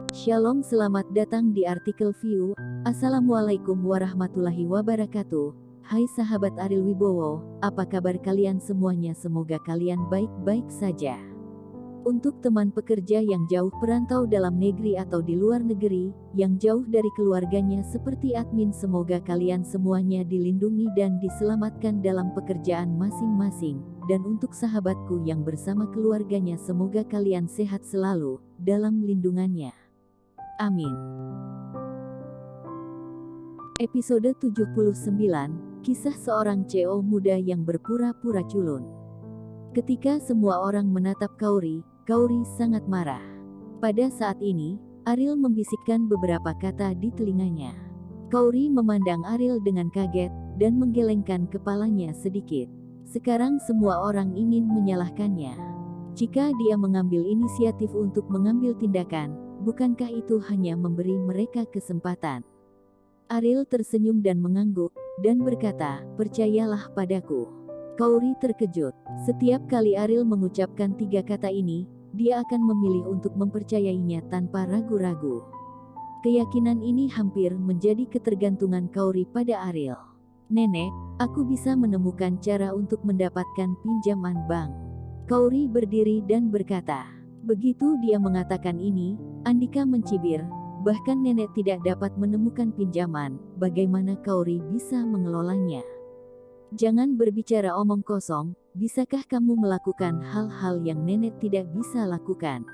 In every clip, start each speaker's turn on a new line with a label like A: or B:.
A: Shalom, selamat datang di artikel View. Assalamualaikum warahmatullahi wabarakatuh. Hai sahabat Ariel Wibowo, apa kabar kalian semuanya? Semoga kalian baik-baik saja. Untuk teman pekerja yang jauh perantau dalam negeri atau di luar negeri, yang jauh dari keluarganya seperti admin, semoga kalian semuanya dilindungi dan diselamatkan dalam pekerjaan masing-masing. Dan untuk sahabatku yang bersama keluarganya, semoga kalian sehat selalu dalam lindungannya. Amin. Episode 79, kisah seorang CEO muda yang berpura-pura culun. Ketika semua orang menatap Kauri, Kauri sangat marah. Pada saat ini, Ariel membisikkan beberapa kata di telinganya. Kauri memandang Ariel dengan kaget, dan menggelengkan kepalanya sedikit. Sekarang semua orang ingin menyalahkannya. Jika dia mengambil inisiatif untuk mengambil tindakan, bukankah itu hanya memberi mereka kesempatan? Ariel tersenyum dan mengangguk, dan berkata, "Percayalah padaku." Kauri terkejut. Setiap kali Ariel mengucapkan 3 kata ini, dia akan memilih untuk mempercayainya tanpa ragu-ragu. Keyakinan ini hampir menjadi ketergantungan Kauri pada Ariel. "Nenek, aku bisa menemukan cara untuk mendapatkan pinjaman bank." Kauri berdiri dan berkata. Begitu dia mengatakan ini, Andika mencibir, "Bahkan nenek tidak dapat menemukan pinjaman, bagaimana Kauri bisa mengelolanya? Jangan berbicara omong kosong, bisakah kamu melakukan hal-hal yang nenek tidak bisa lakukan?"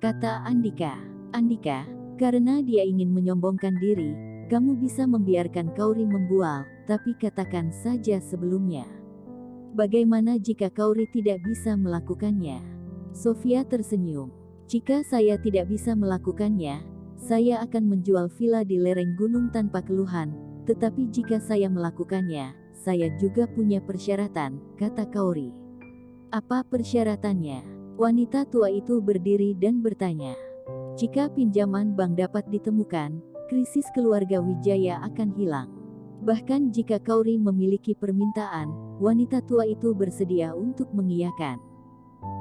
A: Kata Andika. Andika, karena dia ingin menyombongkan diri, kamu bisa membiarkan Kauri membual, tapi katakan saja sebelumnya. Bagaimana jika Kauri tidak bisa melakukannya? Sofia tersenyum. "Jika saya tidak bisa melakukannya, saya akan menjual villa di lereng gunung tanpa keluhan. Tetapi jika saya melakukannya, saya juga punya persyaratan," kata Kauri. "Apa persyaratannya?" Wanita tua itu berdiri dan bertanya. "Jika pinjaman bank dapat ditemukan, krisis keluarga Wijaya akan hilang. Bahkan jika Kauri memiliki permintaan, wanita tua itu bersedia untuk mengiyakan.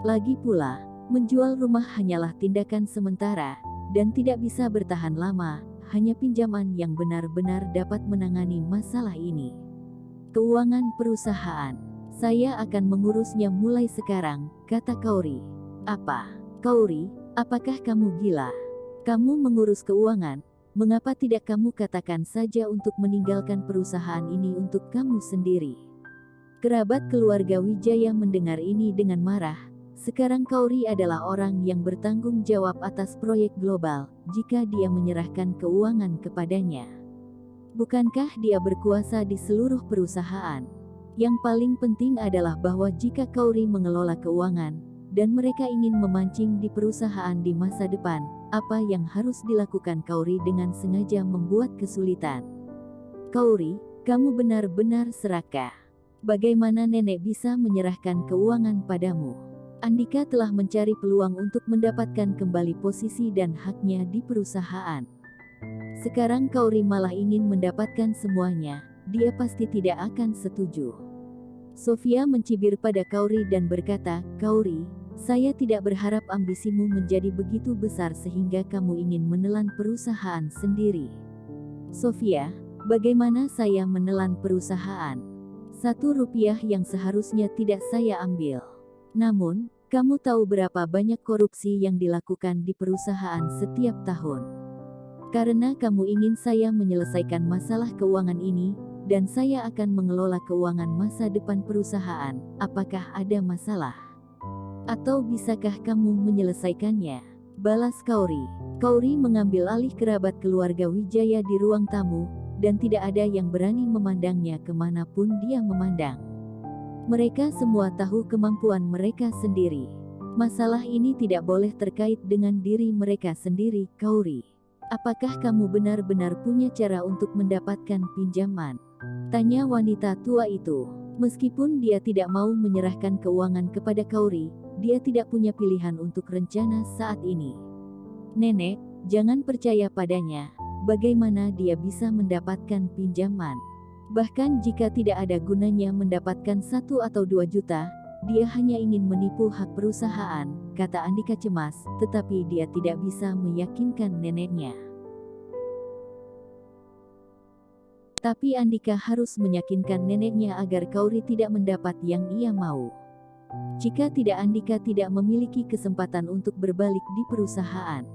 A: Lagi pula, menjual rumah hanyalah tindakan sementara, dan tidak bisa bertahan lama, hanya pinjaman yang benar-benar dapat menangani masalah ini. Keuangan perusahaan. Saya akan mengurusnya mulai sekarang," kata Kauri. "Apa? Kauri, apakah kamu gila? Kamu mengurus keuangan? Mengapa tidak kamu katakan saja untuk meninggalkan perusahaan ini untuk kamu sendiri?" Kerabat keluarga Wijaya mendengar ini dengan marah. Sekarang Kauri adalah orang yang bertanggung jawab atas proyek global, jika dia menyerahkan keuangan kepadanya. Bukankah dia berkuasa di seluruh perusahaan? Yang paling penting adalah bahwa jika Kauri mengelola keuangan, dan mereka ingin memancing di perusahaan di masa depan, apa yang harus dilakukan Kauri dengan sengaja membuat kesulitan? "Kauri, kamu benar-benar serakah. Bagaimana nenek bisa menyerahkan keuangan padamu? Andika telah mencari peluang untuk mendapatkan kembali posisi dan haknya di perusahaan. Sekarang Kauri malah ingin mendapatkan semuanya, dia pasti tidak akan setuju." Sofia mencibir pada Kauri dan berkata, "Kauri, saya tidak berharap ambisimu menjadi begitu besar sehingga kamu ingin menelan perusahaan sendiri." "Sofia, bagaimana saya menelan perusahaan? 1 rupiah yang seharusnya tidak saya ambil. Namun, kamu tahu berapa banyak korupsi yang dilakukan di perusahaan setiap tahun. Karena kamu ingin saya menyelesaikan masalah keuangan ini, dan saya akan mengelola keuangan masa depan perusahaan, apakah ada masalah? Atau bisakah kamu menyelesaikannya?" balas Kauri. Kauri mengambil alih kerabat keluarga Wijaya di ruang tamu, dan tidak ada yang berani memandangnya kemanapun dia memandang. Mereka semua tahu kemampuan mereka sendiri. Masalah ini tidak boleh terkait dengan diri mereka sendiri. "Kauri, apakah kamu benar-benar punya cara untuk mendapatkan pinjaman?" tanya wanita tua itu. Meskipun dia tidak mau menyerahkan keuangan kepada Kauri, dia tidak punya pilihan untuk rencana saat ini. "Nenek, jangan percaya padanya. Bagaimana dia bisa mendapatkan pinjaman? Bahkan jika tidak ada gunanya mendapatkan 1 atau 2 juta, dia hanya ingin menipu hak perusahaan," kata Andika cemas, tetapi dia tidak bisa meyakinkan neneknya. Tapi Andika harus meyakinkan neneknya agar Kauri tidak mendapat yang ia mau. Jika tidak, Andika tidak memiliki kesempatan untuk berbalik di perusahaan.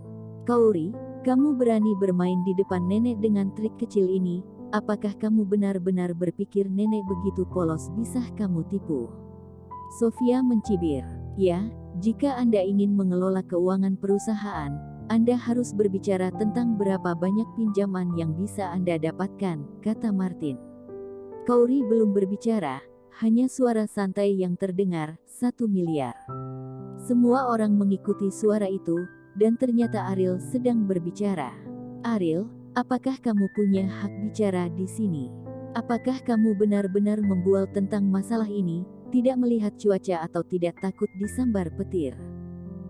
A: Kauri, kamu berani bermain di depan nenek dengan trik kecil ini? Apakah kamu benar-benar berpikir nenek begitu polos bisa kamu tipu? Sofia mencibir. Ya, jika Anda ingin mengelola keuangan perusahaan, Anda harus berbicara tentang berapa banyak pinjaman yang bisa Anda dapatkan, kata Martin. Kauri belum berbicara, hanya suara santai yang terdengar, 1 miliar. Semua orang mengikuti suara itu, dan ternyata Ariel sedang berbicara. Ariel, apakah kamu punya hak bicara di sini? Apakah kamu benar-benar membual tentang masalah ini? Tidak melihat cuaca atau tidak takut disambar petir?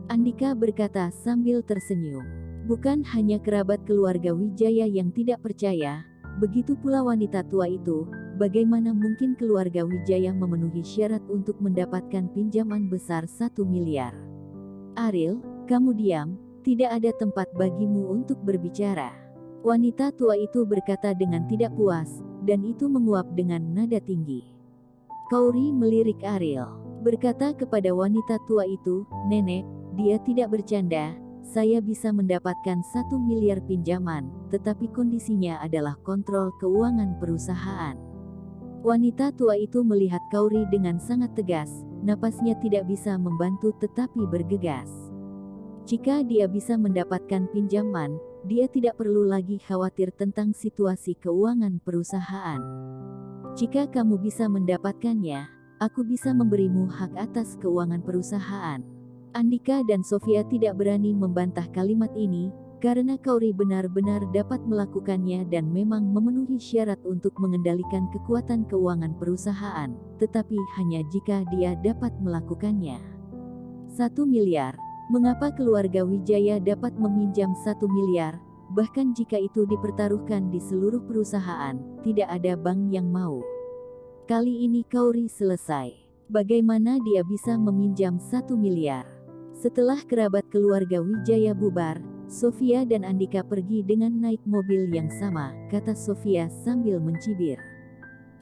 A: Andika berkata sambil tersenyum. Bukan hanya kerabat keluarga Wijaya yang tidak percaya, begitu pula wanita tua itu. Bagaimana mungkin keluarga Wijaya memenuhi syarat untuk mendapatkan pinjaman besar 1 miliar? Ariel, kamu diam, tidak ada tempat bagimu untuk berbicara. Wanita tua itu berkata dengan tidak puas, dan itu menguap dengan nada tinggi. Kauri melirik Ariel, berkata kepada wanita tua itu, "Nenek, dia tidak bercanda, saya bisa mendapatkan 1 miliar pinjaman, tetapi kondisinya adalah kontrol keuangan perusahaan." Wanita tua itu melihat Kauri dengan sangat tegas, napasnya tidak bisa membantu tetapi bergegas. Jika dia bisa mendapatkan pinjaman, dia tidak perlu lagi khawatir tentang situasi keuangan perusahaan. Jika kamu bisa mendapatkannya, aku bisa memberimu hak atas keuangan perusahaan. Andika dan Sofia tidak berani membantah kalimat ini, karena Kauri benar-benar dapat melakukannya dan memang memenuhi syarat untuk mengendalikan kekuatan keuangan perusahaan, tetapi hanya jika dia dapat melakukannya. 1 miliar. Mengapa keluarga Wijaya dapat meminjam 1 miliar? Bahkan jika itu dipertaruhkan di seluruh perusahaan, tidak ada bank yang mau. Kali ini Kauri selesai. Bagaimana dia bisa meminjam 1 miliar? Setelah kerabat keluarga Wijaya bubar, Sofia dan Andika pergi dengan naik mobil yang sama, kata Sofia sambil mencibir.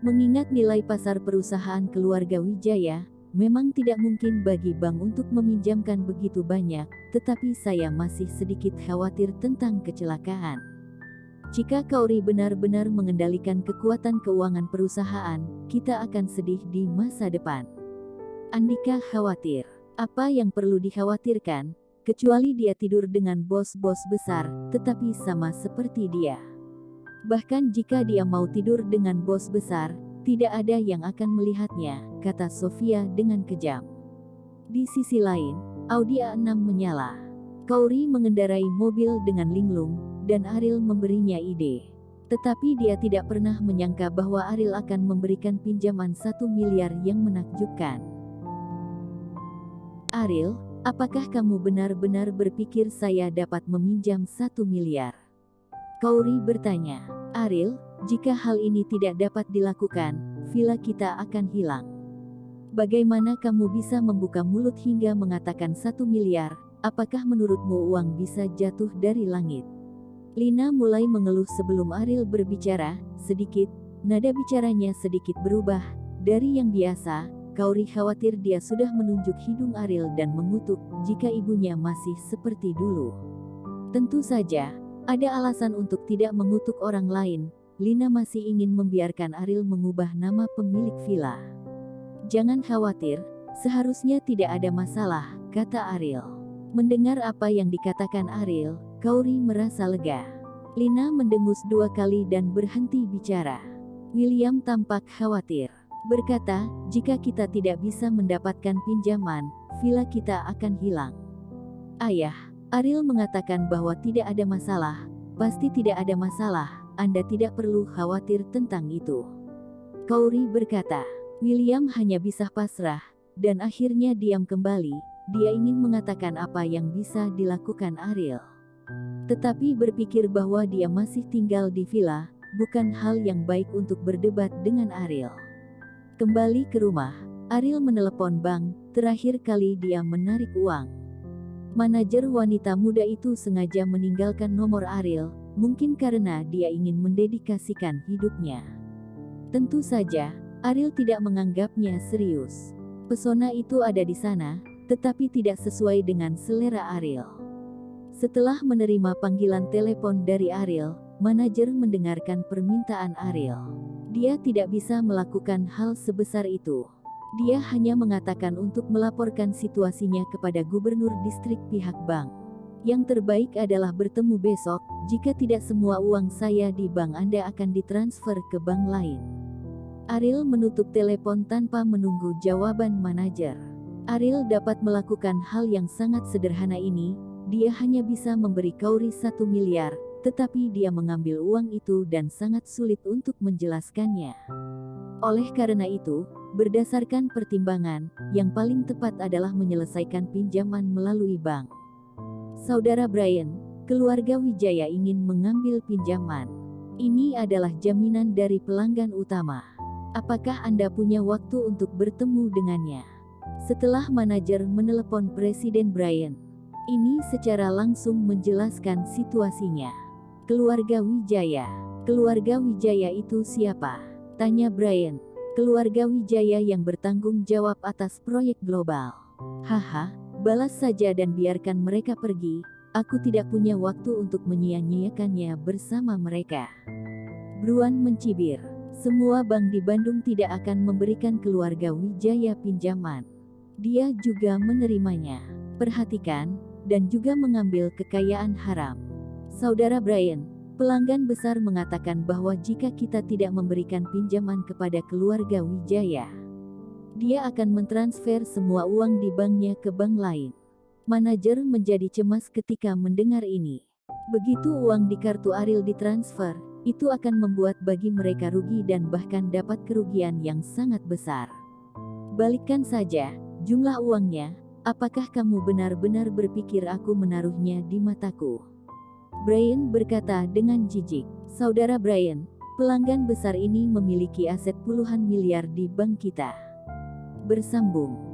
A: Mengingat nilai pasar perusahaan keluarga Wijaya, memang tidak mungkin bagi bank untuk meminjamkan begitu banyak, tetapi saya masih sedikit khawatir tentang kecelakaan. Jika Kauri benar-benar mengendalikan kekuatan keuangan perusahaan, kita akan sedih di masa depan. Andika khawatir. Apa yang perlu dikhawatirkan? Kecuali dia tidur dengan bos-bos besar, tetapi sama seperti dia. Bahkan jika dia mau tidur dengan bos besar, tidak ada yang akan melihatnya, kata Sofia dengan kejam. Di sisi lain, Audi A6 menyala. Kauri mengendarai mobil dengan linglung, dan Ariel memberinya ide. Tetapi dia tidak pernah menyangka bahwa Ariel akan memberikan pinjaman 1 miliar yang menakjubkan. Ariel, apakah kamu benar-benar berpikir saya dapat meminjam 1 miliar? Kauri bertanya. Ariel, jika hal ini tidak dapat dilakukan, villa kita akan hilang. Bagaimana kamu bisa membuka mulut hingga mengatakan 1 miliar? Apakah menurutmu uang bisa jatuh dari langit? Lina mulai mengeluh sebelum Ariel berbicara, sedikit, nada bicaranya sedikit berubah, dari yang biasa. Kauri khawatir dia sudah menunjuk hidung Ariel dan mengutuk, jika ibunya masih seperti dulu. Tentu saja, ada alasan untuk tidak mengutuk orang lain. Lina masih ingin membiarkan Ariel mengubah nama pemilik villa. Jangan khawatir, seharusnya tidak ada masalah, kata Ariel. Mendengar apa yang dikatakan Ariel, Kauri merasa lega. Lina mendengus 2 kali dan berhenti bicara. William tampak khawatir. Berkata, jika kita tidak bisa mendapatkan pinjaman, villa kita akan hilang. Ayah, Ariel mengatakan bahwa tidak ada masalah. Pasti tidak ada masalah, Anda tidak perlu khawatir tentang itu. Kauri berkata. William hanya bisa pasrah, dan akhirnya diam kembali. Dia ingin mengatakan apa yang bisa dilakukan Ariel. Tetapi berpikir bahwa dia masih tinggal di villa, bukan hal yang baik untuk berdebat dengan Ariel. Kembali ke rumah, Ariel menelepon bank, terakhir kali dia menarik uang. Manajer wanita muda itu sengaja meninggalkan nomor Ariel, mungkin karena dia ingin mendedikasikan hidupnya. Tentu saja, Ariel tidak menganggapnya serius. Pesona itu ada di sana, tetapi tidak sesuai dengan selera Ariel. Setelah menerima panggilan telepon dari Ariel, manajer mendengarkan permintaan Ariel. Dia tidak bisa melakukan hal sebesar itu. Dia hanya mengatakan untuk melaporkan situasinya kepada gubernur distrik pihak bank. Yang terbaik adalah bertemu besok, jika tidak semua uang saya di bank Anda akan ditransfer ke bank lain. Ariel menutup telepon tanpa menunggu jawaban manajer. Ariel dapat melakukan hal yang sangat sederhana ini, dia hanya bisa memberi Kauri 1 miliar, tetapi dia mengambil uang itu dan sangat sulit untuk menjelaskannya. Oleh karena itu, berdasarkan pertimbangan, yang paling tepat adalah menyelesaikan pinjaman melalui bank. Saudara Brian, keluarga Wijaya ingin mengambil pinjaman. Ini adalah jaminan dari pelanggan utama. Apakah Anda punya waktu untuk bertemu dengannya? Setelah manajer menelepon Presiden Brian, ini secara langsung menjelaskan situasinya. Keluarga Wijaya itu siapa? Tanya Brian. Keluarga Wijaya yang bertanggung jawab atas proyek global. Haha, balas saja dan biarkan mereka pergi, aku tidak punya waktu untuk menyia-nyiakannya bersama mereka. Bruan mencibir, semua bank di Bandung tidak akan memberikan keluarga Wijaya pinjaman. Dia juga menerimanya, perhatikan, dan juga mengambil kekayaan haram. Saudara Brian, pelanggan besar mengatakan bahwa jika kita tidak memberikan pinjaman kepada keluarga Wijaya, dia akan mentransfer semua uang di banknya ke bank lain. Manajer menjadi cemas ketika mendengar ini. Begitu uang di kartu Ariel ditransfer, itu akan membuat bagi mereka rugi dan bahkan dapat kerugian yang sangat besar. Balikkan saja jumlah uangnya. Apakah kamu benar-benar berpikir aku menaruhnya di mataku? Brian berkata dengan jijik. Saudara Brian, pelanggan besar ini memiliki aset puluhan miliar di bank kita. Bersambung.